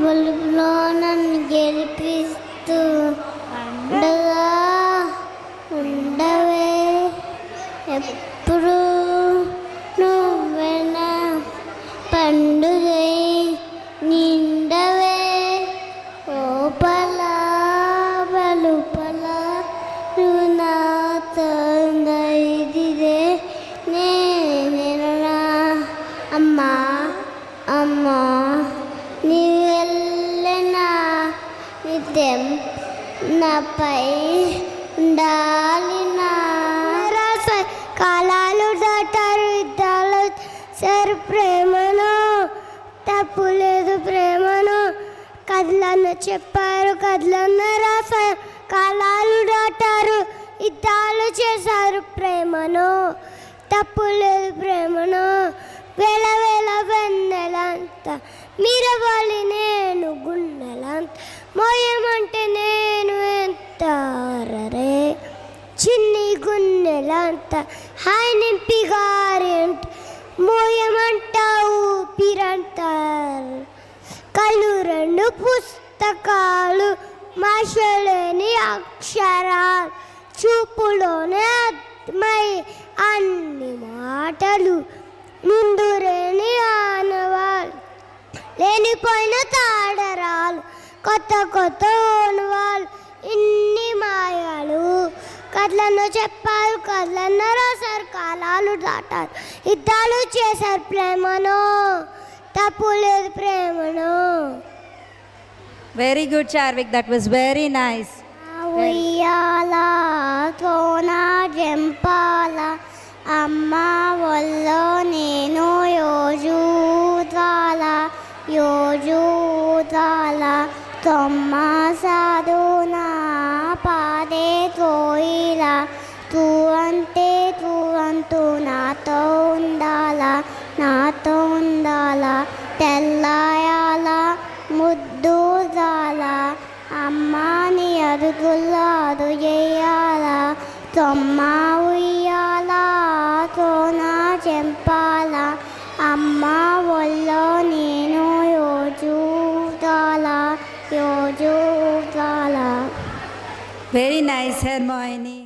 గెలుపులో నన్ను గెలిపిస్తూ ఉండగా ఉండవే ఎప్పుడు నువ్వెన పండుగై నిండవే ఓపల వెలుపల నువ్వు నాతో ఇదిదే నేను అమ్మా అమ్మా నీ వెళ్ళనా నిత్యం నాపై ఉండాలి నా కాలాలు దాటారు యుద్ధాలు సరి ప్రేమను తప్పు లేదు ప్రేమను కథలను చెప్పారు కథలను రాశారు కాలాలు దాటారు యుద్ధాలు చేశారు ప్రేమను తప్పు లేదు ప్రేమను వేల వేల వెన్నెలంత మీరవాలి నేను గున్నెలంత మోయమంటే నేను ఎంత రే చిన్ని గున్నెలంత హాయ్ నింపి గారెంట్ మోయమంటావు ఊపిరంటారు కళ్ళు రెండు పుస్తకాలు మాషలేని అక్షరాలు చూపులోనే అర్థమై అన్ని మాటలు ముందు రేని ఆనవాళ్ళు లేనిపోయిన తాడరాలు కొత్త కొత్త ఓనవాళ్ళు ఇన్ని మాయాలు కథలను చెప్పారు కథలను రాశారు కాలాలు దాటారు యుద్ధాలు చేశారు ప్రేమను తప్పు లేదు ప్రేమను. Very good Charvik, that was very nice. ఉయ్యాల తోనా జంపాల అమ్మ ఒళ్ళో నేను యోజూతాల తొమ్మ సాధునా పాదే తోయిలా తూ అంటే తూ అంటూ నాతో ఉండాలా తెల్లాయాల ముద్దు జాల అమ్మాని అరుగుల్లో అదు చేయాల తొమ్మ ఉయ్యాల తోనా చెంపాల అమ్మ ఒళ్ళో నేను యోజూతాల. Very nice, Hermione.